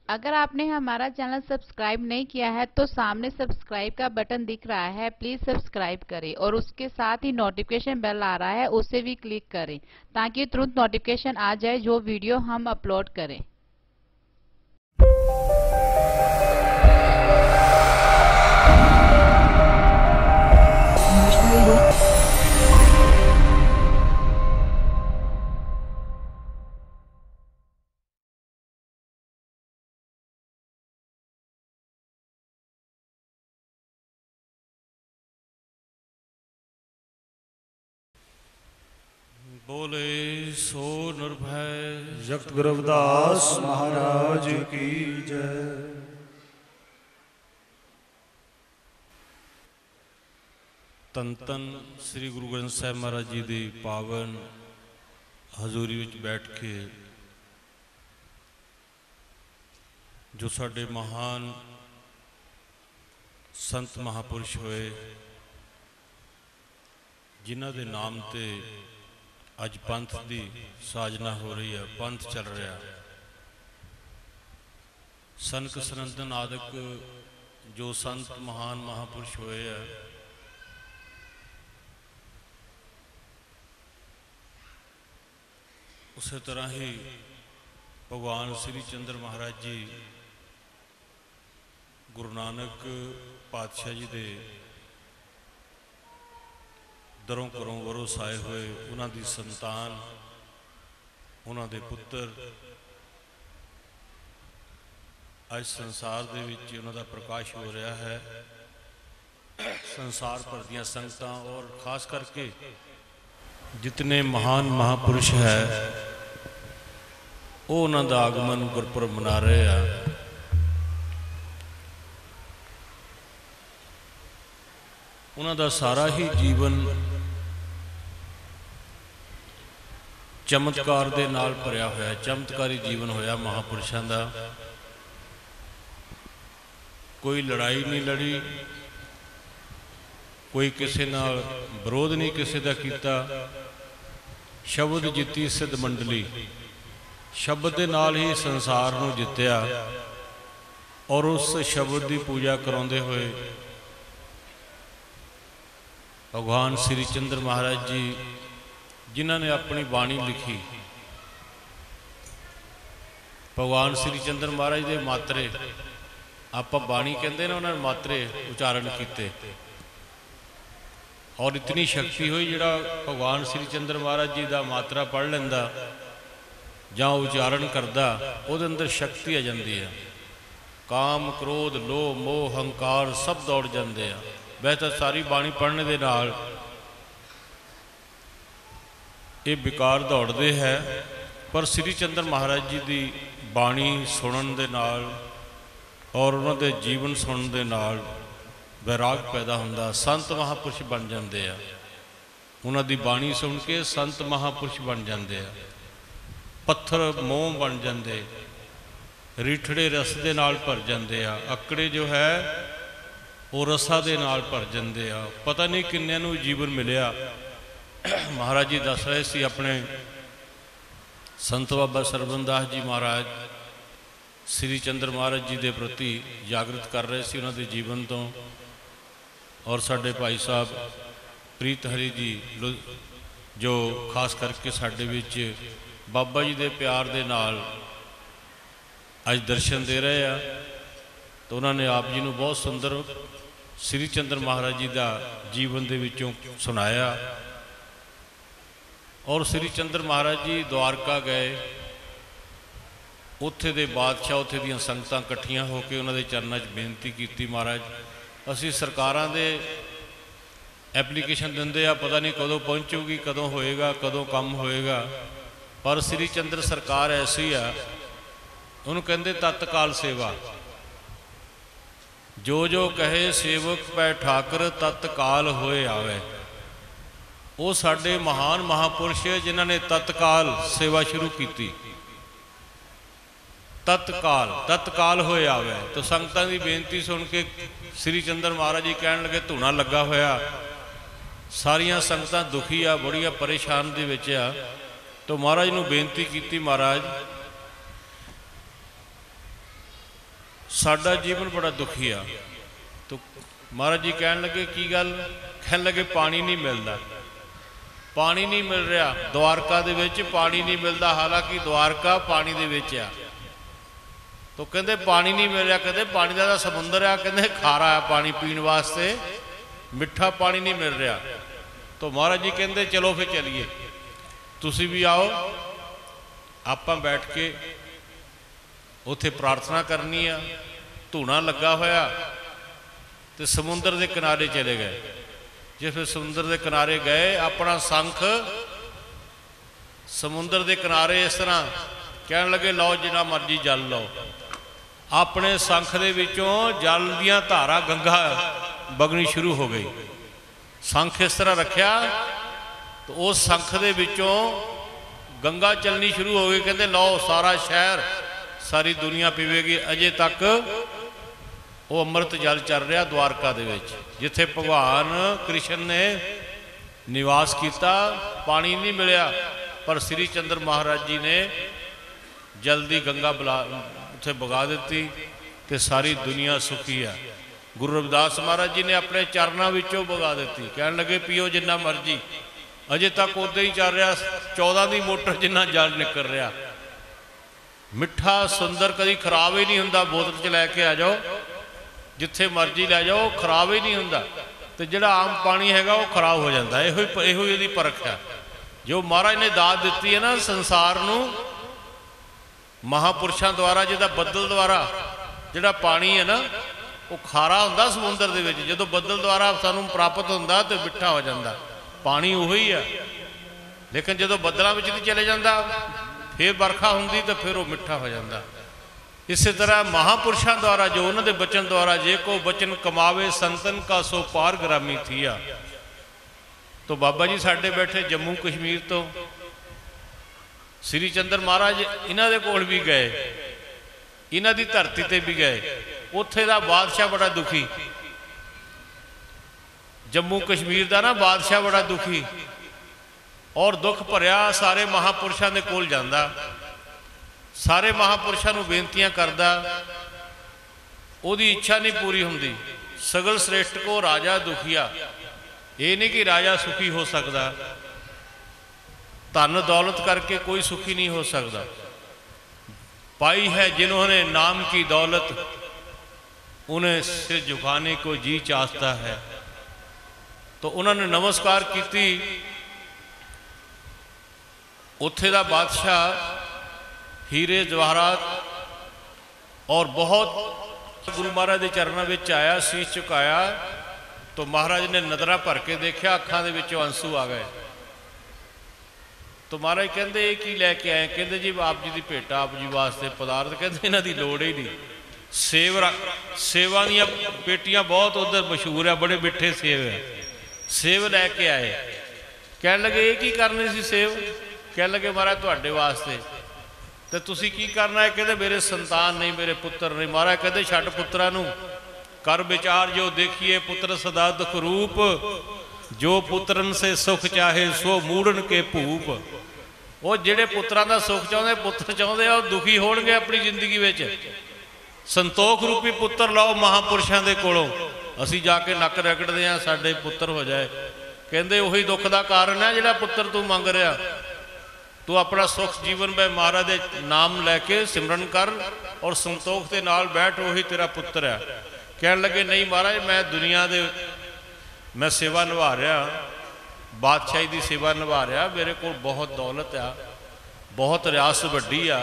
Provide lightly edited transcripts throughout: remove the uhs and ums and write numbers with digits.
अगर आपने हमारा चैनल सब्सक्राइब नहीं किया है तो सामने सब्सक्राइब का बटन दिख रहा है, प्लीज सब्सक्राइब करें और उसके साथ ही नोटिफिकेशन बेल आ रहा है, उसे भी क्लिक करें ताकि तुरंत नोटिफिकेशन आ जाए जो वीडियो हम अपलोड करें। बोले सो निर्भय जगत गुरु रविदास महाराज की जय। तन तन श्री गुरु ग्रंथ साहिब महाराज जी की पावन हजूरी विच बैठ के जो साडे महान संत महापुरुष होए जिन्हां दे नाम ते अज पंथ की साजना हो रही है, पंथ चल रहा। सनक सनंदन आदि जो संत महान महापुरुष होए है, उस तरह ही भगवान श्री चंद्र महाराज जी गुरु नानक पातशाह जी दे दरों घरों वरोस आए हुए उन्हां दी संतान, उन्हां दे पुत्र आज संसार दे विच उन्हां दा प्रकाश हो रहा है। संसार भर दियां संगतां और खास करके जितने महान महापुरुष है वो उन्हां दा आगमन गुरपुरब मना रहे हैं। उन्हां दा सारा ही जीवन चमत्कार दे नाल भरिया होया, चमत्कारी जीवन होया महापुरुषां दा। कोई लड़ाई नहीं लड़ी, कोई किसी नाल विरोध नहीं किसी दा कीता। शब्द जित्ती सिद्ध मंडली, शब्द दे नाल ही संसार नूं जित्तिया और उस शब्द की पूजा कराउंदे होए भगवान श्री चंद्र महाराज जी जिन्हां ने अपनी बाणी लिखी, भगवान श्री चंद्र महाराज दे मात्रे आप बाणी कहते ना, उन्होंने मात्रे उच्चारण किए और इतनी शक्ति हुई जिहड़ा भगवान श्री चंद्र महाराज जी का मात्रा पढ़ लेंदा जां उच्चारण करदा उहदे अंदर शक्ति आ जाती है। काम क्रोध लोभ मोह हंकार सब दौड़ जाते हैं। वैसे तो सारी बाणी पढ़ने के नाल ये विकार दौड़ते हैं, पर श्री चंद्र महाराज जी की बाणी सुनन दे नाल और उन्होंने जीवन सुनन दे नाल वैराग पैदा होंदा, संत महापुरुष बन जाते हैं। उन्हों की बाणी सुन के संत महापुरुष बन जाते हैं। पत्थर मोह बन जाते, रीठड़े रस दे नाल भर जाते हैं, अकड़े जो है वो रसा दे नाल भर जाते हैं। पता नहीं किन्ने नूं जीवन मिलिया। महाराज जी दस रहे सी अपने संत बाबा सरबन दास जी महाराज श्री चंद्र महाराज जी के प्रति जागृत कर रहे सी उन्होंने जीवन तो, और साडे भाई साहब प्रीत हरी जी जो खास करके साडे विच बाबा जी के प्यार दे नाल अज दर्शन दे रहे हैं। तो उन्होंने आप जी नूं बहुत सुंदर श्री चंद्र महाराज जी का जीवन दे विचों सुनाया। और श्री चंद्र महाराज जी द्वारका गए, उत्थे दे बादशाह उत्थे दियां संगतां इकट्ठियां होकर उन्होंने चरणों च बेनती की, महाराज असी सरकारां दे एप्लीकेशन दिंदे आ, पता नहीं कदों पहुँचूगी, कदों होएगा, कदों काम होएगा, पर श्री चंद्र सरकार ऐसी है उन्होंने कहते तत्काल सेवा। जो जो कहे सेवक पै ठाकर तत्काल होए आवे। वो साडे महान महापुरुष जिन्हों ने तत्काल सेवा शुरू की, तत्काल तत्काल होए आवे। तो संगतां की बेनती सुन के श्री चंद्र महाराज जी कहन लगे धूना लगा होया, सारियां संगतां दुखी आ, बड़िया परेशान दे विच आ। तो महाराज नूं बेनती की, महाराज साडा जीवन बड़ा दुखी आ। तो महाराज जी कहन लगे की गल, कहन लगे पानी नहीं मिलता, पानी नहीं मिल रहा द्वारका दे विच, पानी नहीं मिलता, हालांकि द्वारका पानी दे विच आ। तो कहते पानी नहीं मिल रहा, कहते पानी का समुंदर आ, कहते खारा है पानी पीने वास्ते, मिठा पानी नहीं मिल रहा। तो महाराज जी कहते चलो फिर चलिए, तुसी भी आओ, आपां बैठ के उत्थे प्रार्थना करनी आ। धूना लगा होया तो समुंदर के किनारे चले गए। जिस फिर समुंदर के किनारे गए, अपना संख समुंदर के किनारे इस तरह कहन लगे लो जिन्ना मर्जी जल लो। अपने संख दे विचों जल दियां धारा गंगा बगनी शुरू हो गई। संख इस तरह रखिया तो उस संख दे विचों गंगा चलनी शुरू हो गई। कहते लो सारा शहर सारी दुनिया पीवेगी। अजे तक वो अमृत जल चल रहा द्वारका दे विच, जिथे भगवान कृष्ण ने निवास किया। पानी नहीं मिलया, पर श्री चंद्र महाराज जी ने जल्दी गंगा बुला उत्थे बगा दी कि सारी दुनिया सुखी है। गुरु रविदास महाराज जी ने अपने चरणों विचों बगा दी, कहन लगे पियो जिन्ना मर्जी। अजे तक उदा ही चल रहा 14 की मोटर जिन्ना जल निकल रहा। मिठा सुंदर कभी खराब ही नहीं हुंदा। बोतल च लैके आ जाओ, जिथे मर्जी लै जाओ, खराब ही नहीं हुंदा। तो जिहड़ा आम पानी हैगा वो खराब हो जाता है। इहो इहदी परख है। जो महाराज ने दात दिती है ना संसार नूं, महापुरुषों द्वारा, जिहदा बदल द्वारा जिहड़ा पानी है ना वो खारा हुंदा समुंदर दे विच, जदों बदल द्वारा सानूं प्राप्त हुंदा तो मिठा हो जाता। पानी उही है, लेकिन जदों बदलों विच नहीं चले जाता फिर बरखा हुंदी तो फिर वो मिठा हो जाता। इस तरह महापुरुषों द्वारा जो उन्होंने बचन द्वारा जे को बचन कमावे संतन का सो पार ग्रामी थिया। तो बाबा जी साडे बैठे जम्मू कश्मीर तो श्री चंद्र महाराज इन्हां दे कोल भी गए, इन्हां दी धरती ते भी गए। उत्थे दा बादशाह बड़ा दुखी, जम्मू कश्मीर का ना बादशाह बड़ा दुखी और दुख भरिया सारे महापुरुषों के कोल जांदा, सारे महापुरुषों नूं बेनतियां करदा, उहदी इच्छा नहीं पूरी हुंदी। सगल श्रेष्ठ को राजा दुखिया, ये नहीं कि राजा सुखी हो सकता, धन दौलत करके कोई सुखी नहीं हो सकता। पाई है जिन्होंने नाम की दौलत, उन्हें सिर झुकाने को जी चाहता है। तो उन्होंने नमस्कार की। उत्थे दा बादशाह हीरे जवाहरात और बहुत गुरु महाराज के चरणों में आया, शीश झुकाया। तो महाराज ने नज़रां भर के देखा, अखां दे विचों आंसू आ गए। तो महाराज कहते ये की लैके आए? कहते जी आप जी की भेट आप जी वास्ते पदार्थ। कहते इन्हां दी लोड़ ही नहीं। सेवा दीयां पेटियां बहुत उधर मशहूर है, बड़े मिठे सेव है। सेव लैके आए। कह लगे ये की करनी सी सेव? कह लगे महाराज तुहाडे वास्ते। तो तुसी की करना है? कहते मेरे संतान नहीं, मेरे पुत्र नहीं। महाराज कहते छड्ड पुत्रा नूं, कर विचार जो देखिए पुत्र सदा दुख रूप, जो पुत्रन से सुख चाहे सो मूड़न के भूप। वो जिहड़े पुत्रां दा सुख चाहुंदे, पुत्र चाहुंदे आ, दुखी होणगे अपनी जिंदगी विच। संतोख रूपी पुत्र लाओ महापुरुषों के कोलों। असी जाके नक रगड़ते हैं साडे पुत्र हो जाए। कहते उही दुख का कारण है जिहड़ा पुत्र तू मंग रहा। तू अपना सुख जीवन में महाराज दे नाम लैके सिमरन कर और संतोख के नाल बैठ, वही तेरा पुत्र है। कह लगे नहीं महाराज मैं दुनिया दे मैं सेवा निभा रहा, बादशाही की सेवा निभा रहा, मेरे को बहुत दौलत आ, बहुत रियासत वड्डी आ,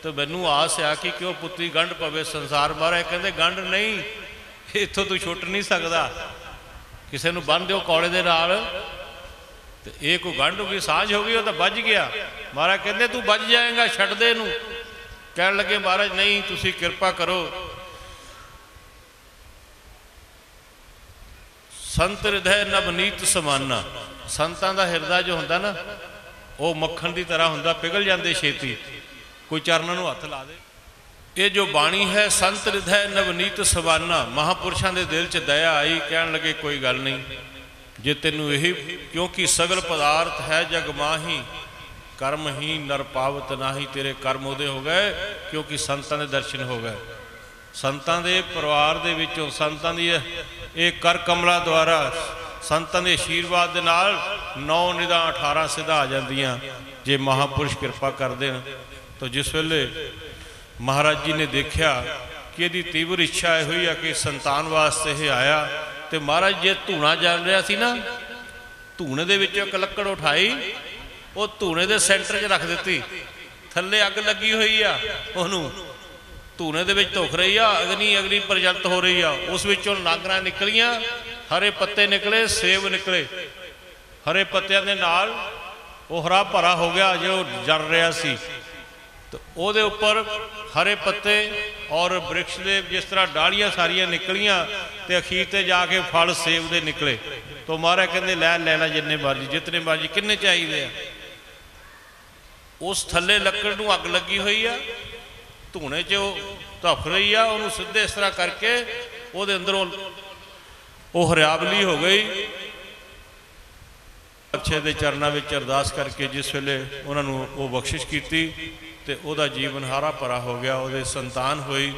तो मैनू आस आ कि क्यों पुत्री गंढ पवे संसार। महाराज कहते गंढ नहीं, इत्थों तू छुट नहीं सकता। किसी को बन दो कौड़े दे नाल, तो ये कोई गंढ होगी, सांझ होगी, वो तो बज गया। महाराज कहते तू बज जाएगा, छड्ड दे नूं। कह लगे महाराज नहीं, तुसी कृपा करो। संत हृदय नवनीत समाना। संतां दा हृदय जो हुंदा ना वो मक्खन की तरह हुंदा, पिघल जाते छेती, कोई चरणों नूं हथ ला दे। ये जो बाणी है संत हृदय नवनीत समाना, महापुरुषों के दिल च दया आई। कहन लगे कोई गल नहीं, जे तेनू यही, क्योंकि सगल पदार्थ है जग माही, कर्म ही नर पावत नाही। तेरे कर्म उदय हो गए क्योंकि संतां दे दर्शन हो गए। संतां दे परिवार दे विचों संतां दी ਇਹ कर कमला द्वारा संतां दे आशीर्वाद दे नाल 9 निधां 18 सिद्धां आ जांदियां जे महापुरुष कृपा करदे हैं। तो जिस वेले महाराज जी ने देखा कि यदि तीव्र इच्छा ये हुई है कि संतान वास्ते ये आया, तो महाराज जे धूना जान रहा सी ना, धूने दे विचों एक लक्कड़ उठाई, वो धूने दे सेंटर च रख दी, थल्ले अग लगी हुई आ, ओनू धूने दे विच धुख रही आ, अग्नि अग्नि प्रज्वलित हो रही आ, उस विचों नांगरां निकलियां, हरे पत्ते निकले, सेब निकले, हरे पत्तियां दे नाल वो हरा भरा हो गया जो जल रहा सी। तो ਉਹਦੇ ਉੱਪਰ हरे पत्ते और वृक्ष के जिस तरह डालियां सारियां निकलियां तो अखीर ते जाके फल सेब दे निकले। तो महाराज कहते लै ला जिन्ने मर्जी, जितने मर्जी, किन्ने चाहिए। उस थले लकड़ नूं अग लगी हुई है, धूने च धुफ रही है, उन्होंने सीधे इस तरह करके वो अंदरों वो हरियावली हो गई। अच्छे दे चरणों में अरदास करके जिस वेले उन्होंने वो बख्शिश की तो वह जीवन हारा भरा हो गया, वो संतान हुई।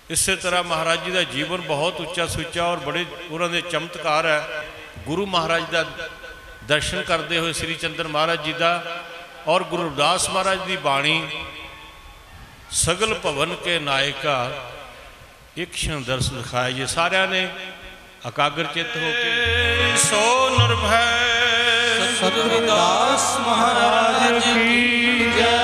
इस तरह महाराज जी का जीवन बहुत उच्चा सुच्चा और बड़े उन्होंने चमत्कार है। गुरु महाराज का दर्शन करते हुए श्री चंद्र महाराज जी का और गुरु रविदास महाराज की बाणी सगल भवन के नायका एक क्षण दर्श दिखाया। ये सारिया ने एकाग्र चित्त होकर सो निर्भय सतगुरुदास महाराज की जय।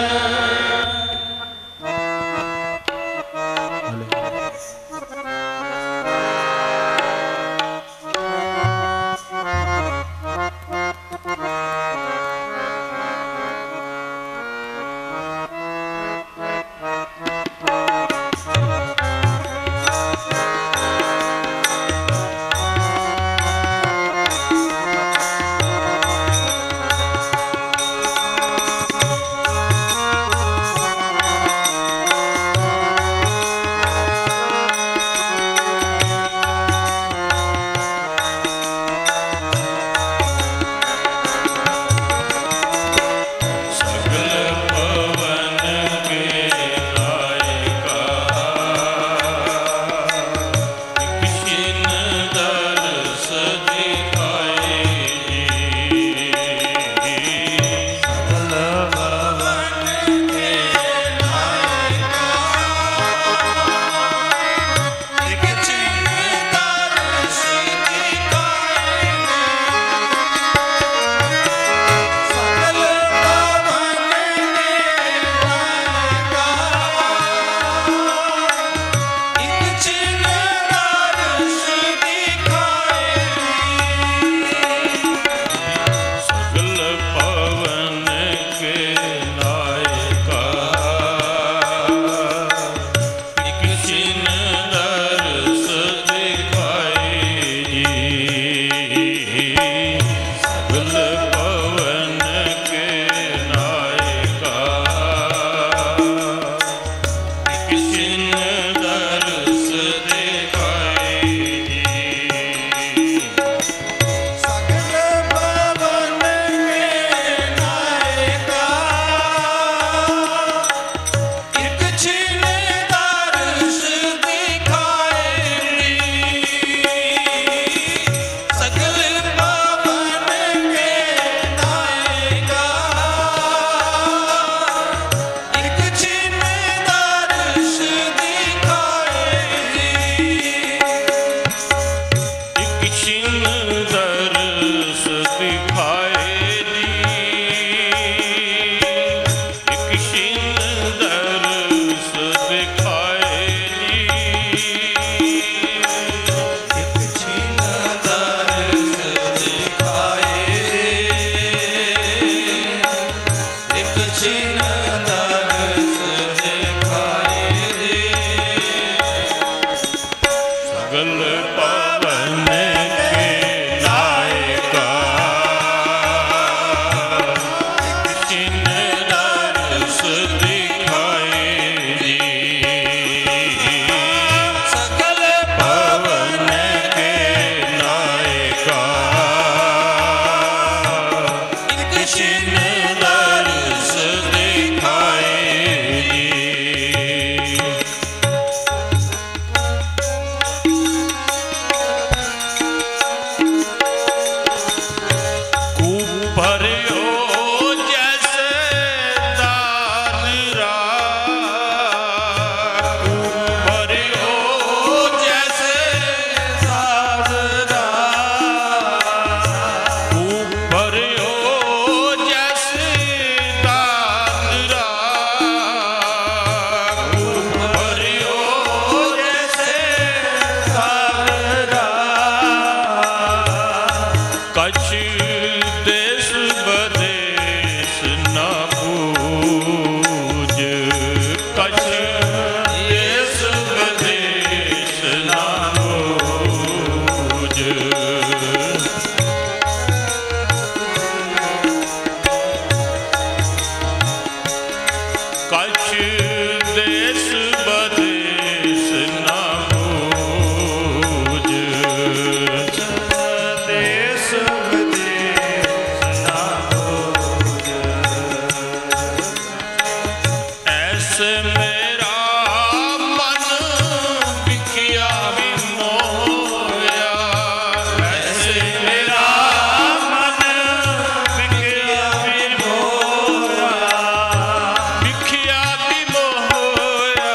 देश बदेश ना बूझ, देश विदेश ना बूझ। ऐसे मेरा मन बिखिया भी मोया, ऐसे मेरा मन बिखिया भी मोया, बिखिया भी मोया,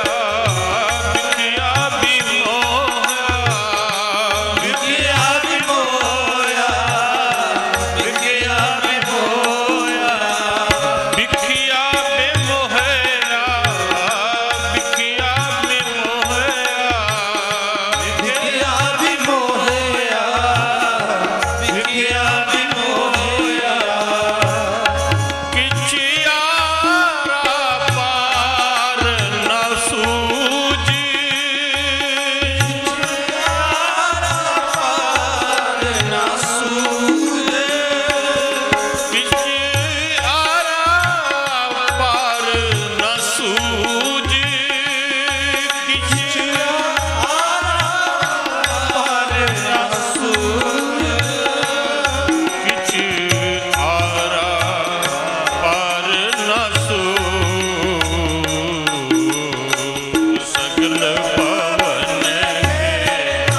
बिखिया भी मोया, बिखिया भी मोया, बिखिया भी मोया, बिखिया में मोहरा, बिखिया में मोहरा, बिखिया भी मोया, बिखिया भी मोया। किचियारा पार न सूझी, पार ना सूझे, किचियारा पार न सूझी, पार ना सूझे, किचियारा पार न सूझ, सकल पवन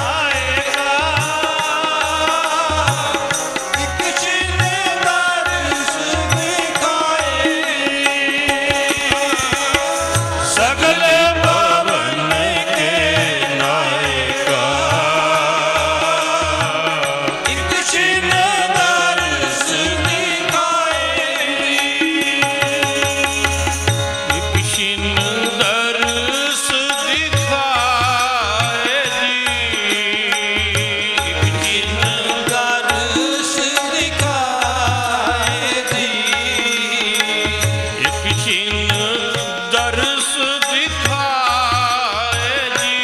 आएगा एक छिने दर्श दिखाए, सकल पवन के नायका, एक छिने दर्श दिखाए, किशन दर्श दिखाए जी, किशन दर्श दिखाए दी, किशन दर्श दिखाए जी,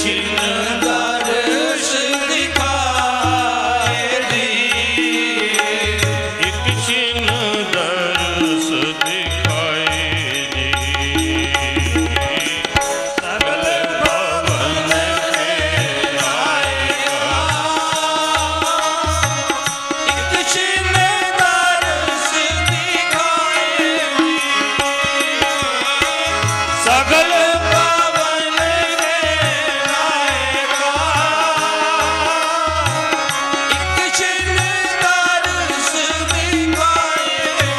छिन दर्श दिखाए दी, किशन दर्श दिखाए जी, सकल भवन के नायका, एक छिने दर्श दिखाए दी, सकल भवन के नायका, एक छिने दर्श दिखाए दी।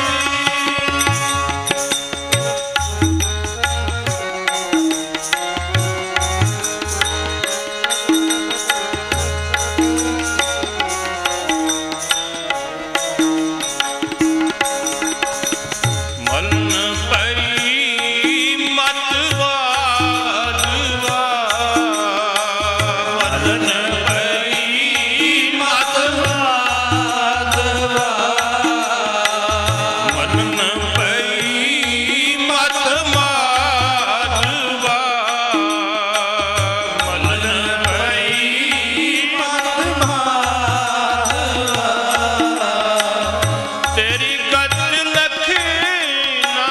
मन पई मतवादवा, मन पई मतवादवा, मन पई मतवादवा, मन पई तेरी गत लख ना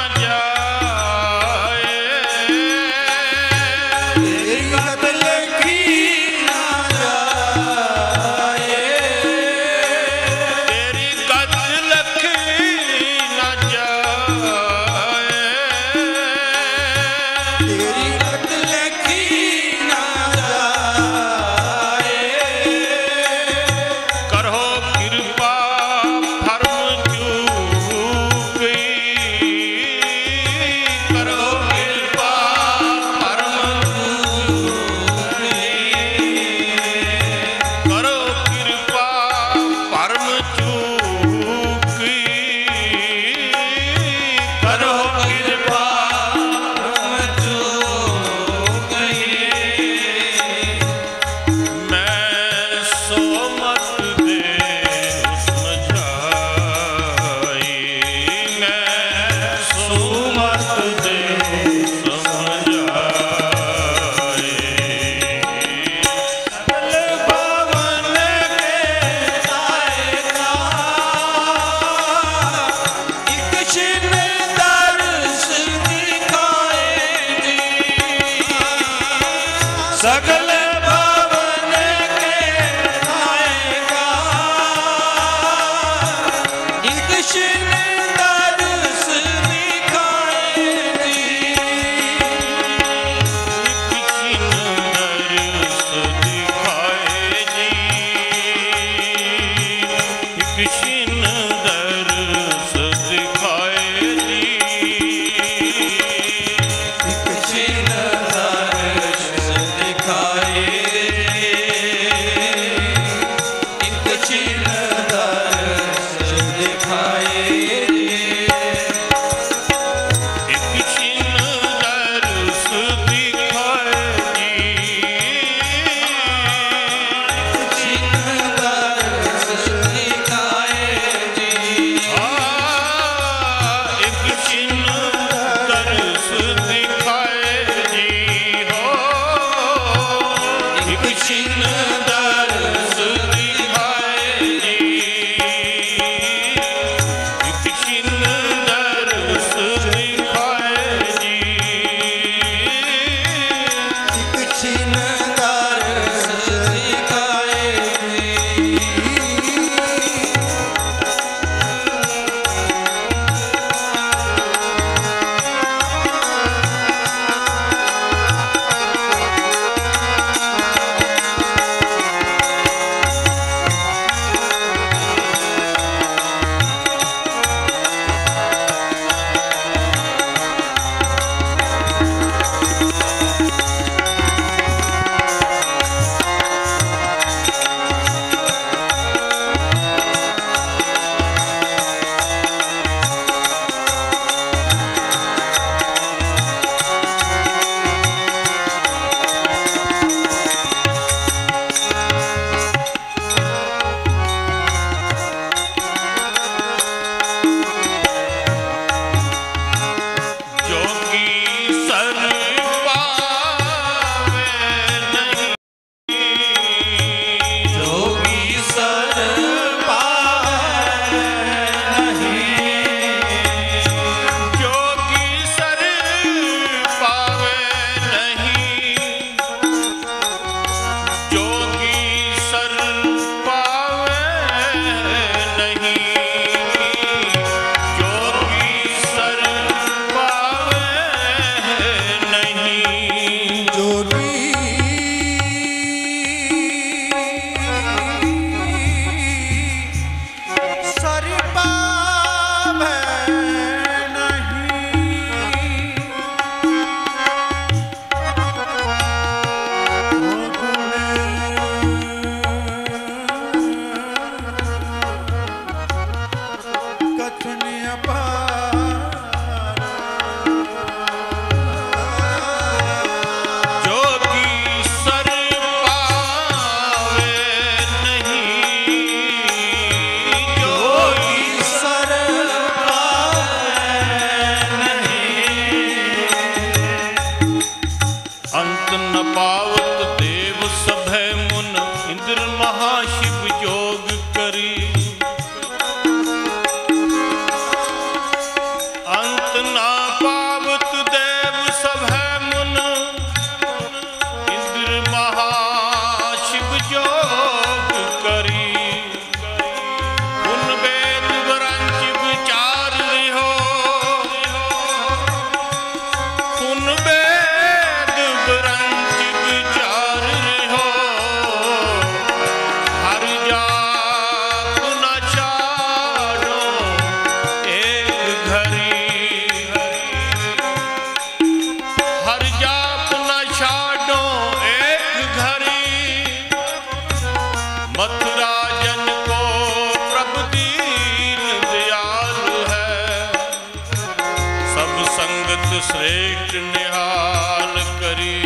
संगत श्रेष्ठ निहाल करी,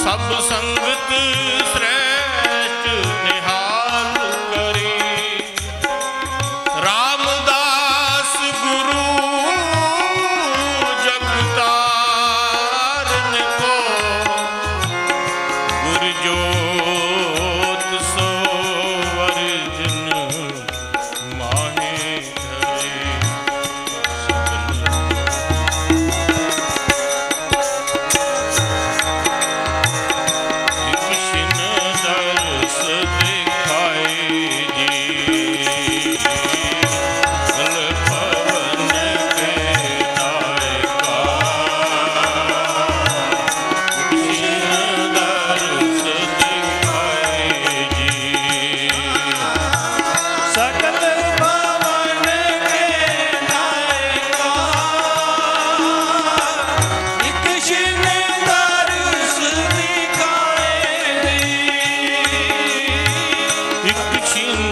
सब संगत श्रेष्ठ निहाल करी। रामदास गुरु जगतारन को, गुर जोत सो वर्जन माहे धरे। कृष्ण दर्श दिखाए जी, भल पवन के नायका। कृष्ण दर्श दिखाए जी, सकल भवन के नायका। कृष्ण दर्श दिखाए दी। कृष्ण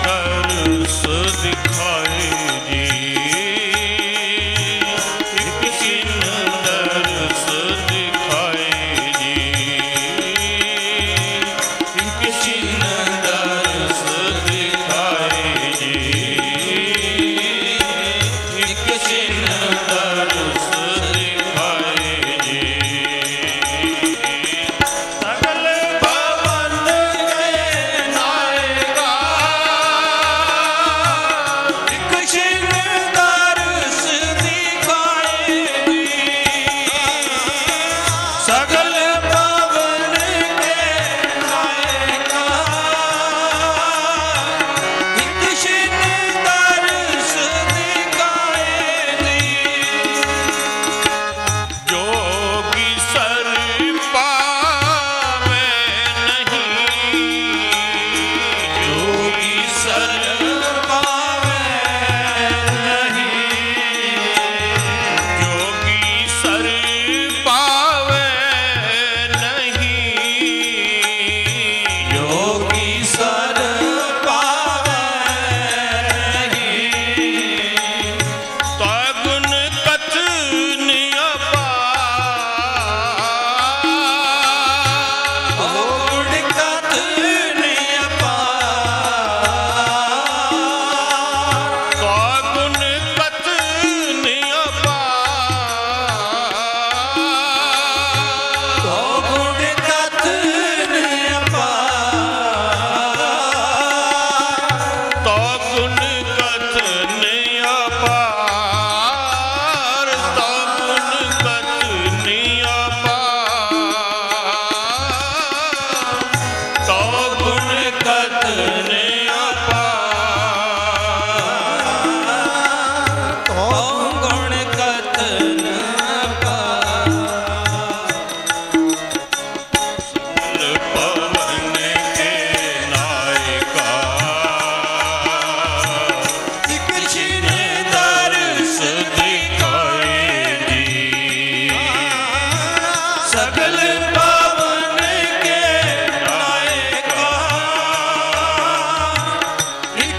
दर्श दिखाए जी, कृष्ण दर्श दिखाए जी, कृष्ण दर्श दिखाए जी, कृष्ण दर्श दिखाए जी। सकल भवन के नायका। कृष्ण दर्श दिखाए दी। सकल भवन के नायका। कृष्ण दर्श दिखाए दी। जोगी सर पावे नहीं, जोगी सर पावे नहीं। जोगी सर पावे नहीं, योगी सर पावे नहीं। तो गुण कथन अपार। गुण कथन अपार। तो गुण कथन अपार। गुण कथन अपार। तो गुण कथन अपार, तो गुण कथन अपार, तो गुण कथन अपार। गुण कथन अपार। पवन के नायका, कृष्ण दर्श दिखाए जी। सकल भवन के नायका।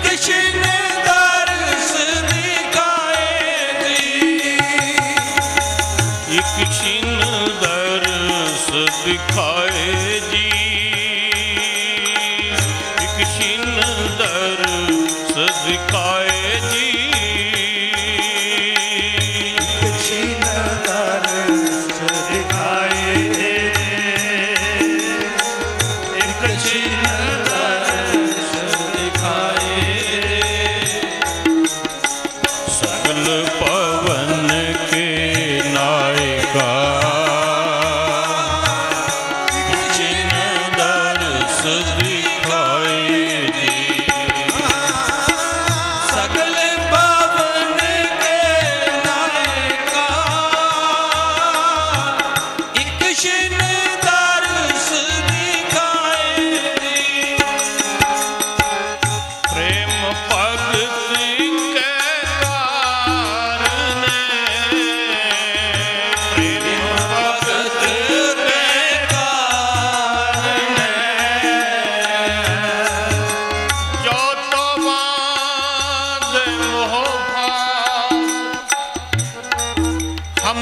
कृष्ण दर्श दिखाए दी। कृष्ण दर्श दिखाए जी, कृष्ण दर्श दिखाए जी, कृष्ण दर्श दिखाए दे। कृष्ण दर्श दिखाए दे। सकल पवन के नायका।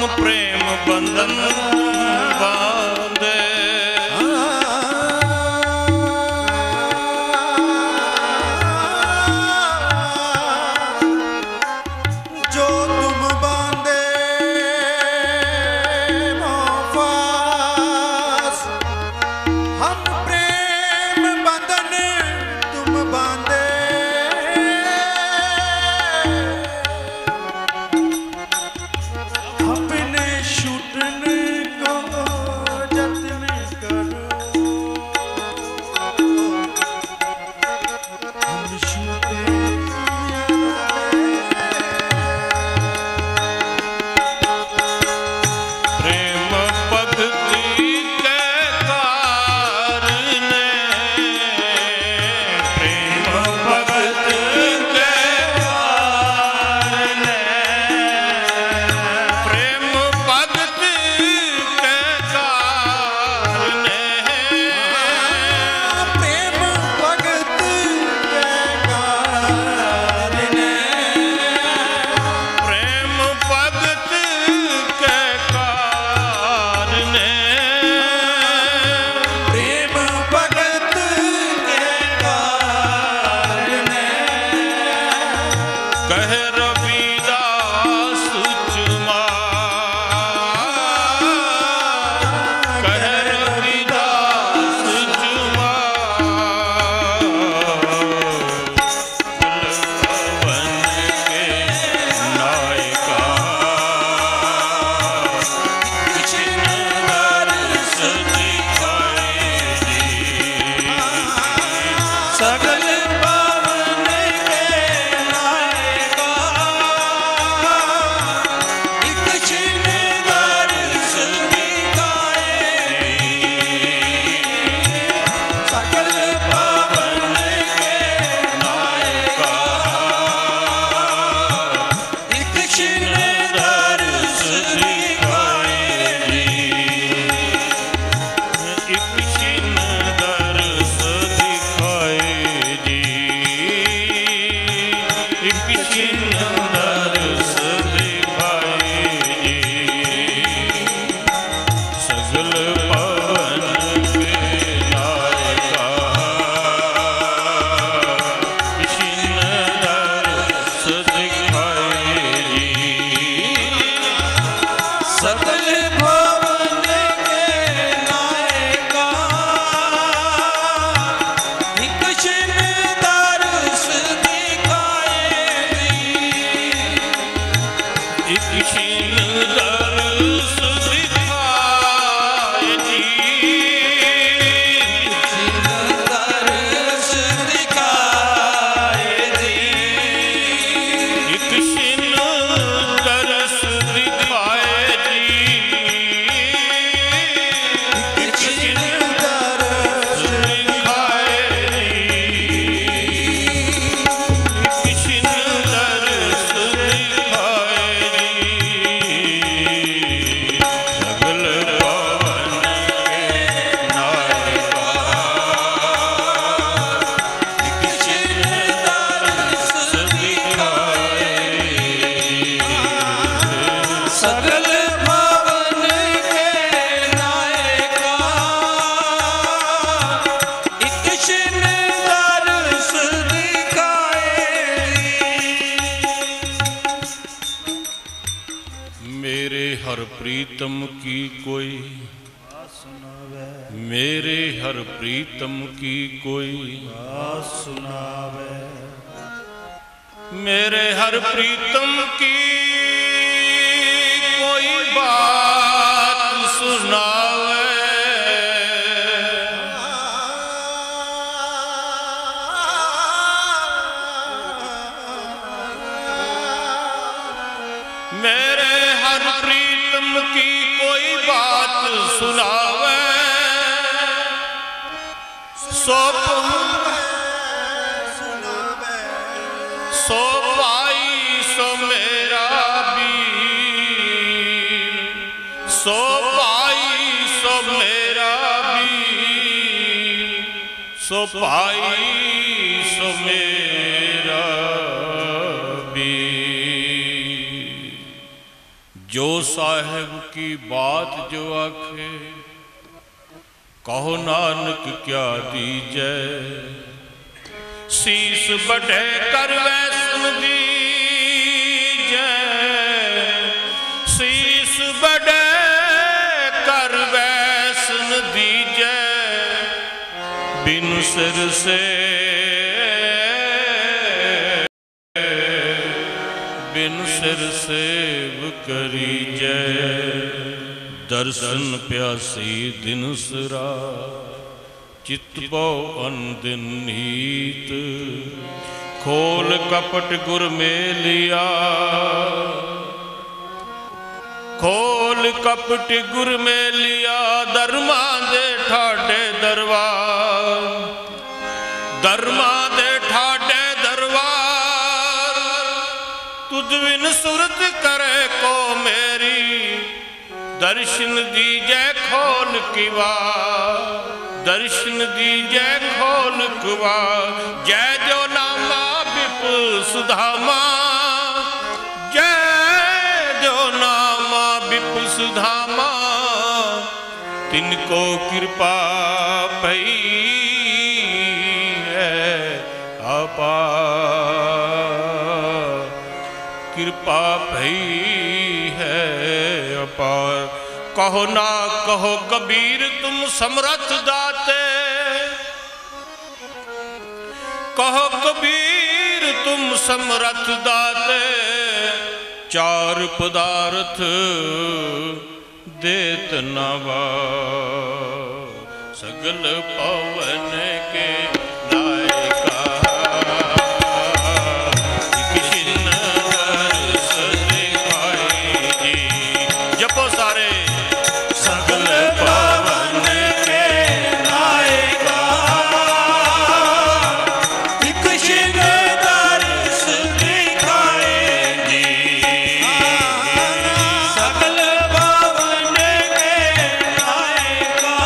हम प्रेम बंधन बांधे। जो तुम बांधे मोहफास, हम प्रेम बंधन तुम बांधे। अपने छूटन को जतन करो, हम छूटे प्रेम भक्ति के कारणे, प्रेम भक्ति के कारणे, प्रेम भक्ति के कारणे, प्रेम भगत के कारणे, प्रेम भक्ति के कारणे, प्रेम भगत के कारणे, कह रविदास चुमा, कह रविदास चुमा, वन के नायका, कृष्ण दर्श दिखाए जी। सकल पावन के नायका, एक छिन दर्श दिखाए। सकल पावन के नायका, एक छिन दर्श दिखाए। एक छिन दर्श दिखाए जी, एक छिन दर्श दिखाए जी। सगल पवन के नायका, छिन दर्श दिखाए जी। सकल भवन के नायका, एक छिन दर्श दिखाए। एक छिन दर्श दिखाए जी। छिन दर्श दिखाए दी। एक छिन दर्श दिखाए जी। एक छिन दर्श दिखाए जी। एक छिन दर्श दिखाए जी। सगल पवन के नायका, एक छिन दर्श दिखाए। सकल भवन के नायका, एक छिन दर्श दिखाए। मेरे हर प्रीतम की कोई, मेरे हर प्रीतम की कोई, सुनावे। मेरे हर प्रीतम की कोई बात सुनावे। मेरे हर प्रीतम की कोई बात सुनावे। सो पाई सो मेरा बीर, सो पाई सो मेरा बीर, सो पाई सो मेरा बीर। जो साहिब की बात जो आखे, कहो नानक क्या दीजै। शीस बढ़े कर वैसन दीजै, शीस बढ़े कर वैसन दीजै। बिन सिर से बिन सिर सेव करी जय। दर्शन प्यासी दिन सरा, चित बो अनदिन नीत। खोल कपट गुर में लिया, खोल कपट गुर में लिया। दरमा दे ठाडे दरबार, दरमा दे ठाडे दरबार। तुझ बिन सुरत करे को मेरी, दर्शन दीजै खोल किवा। दर्शन दीजै खोल किवा। जय जो नामा विप सुधामा, जय जो नामा विप सुधामा। तिनको कृपा पई है अपार, कृपा भई है अपार। कहो ना कहो कबीर तुम समर्थ दाते, कहो कबीर तुम समर्थ दाते। चार पदार्थ देत नवा, सगल पवन के नायका। जपो सारे सगल पवन के नायका। एक शिव दर्श दिखाए जी, सगल पवन के नायका।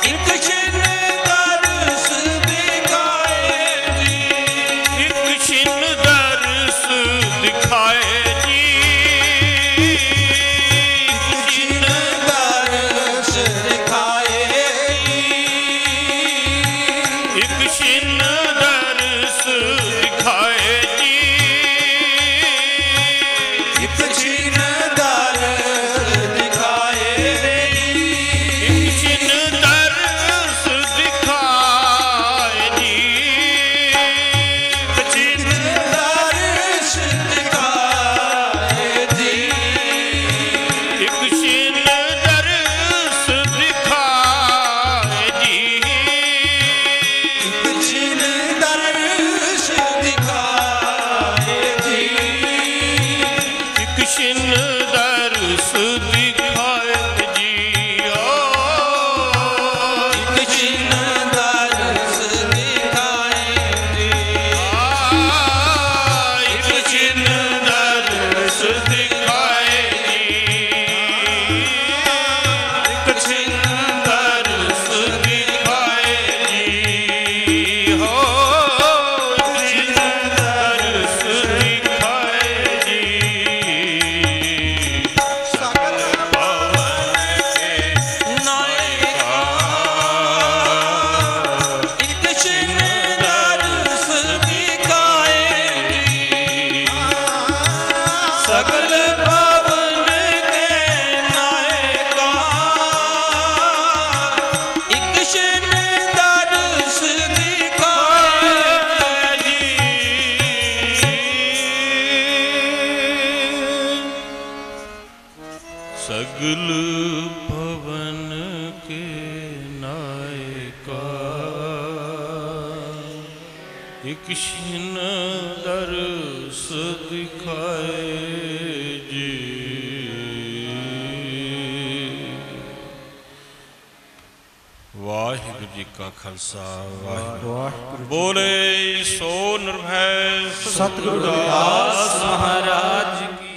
एक शिव दर्श दिखाए जी, एक शिव दर्श दिखाए जी। सगल भवन के नायका। एक क्षण दर्श दिखाए जी। वाहिगुरु जी का खालसा वाहिगुरु। बोले सो निर्भय सतगुरु दास महाराज की।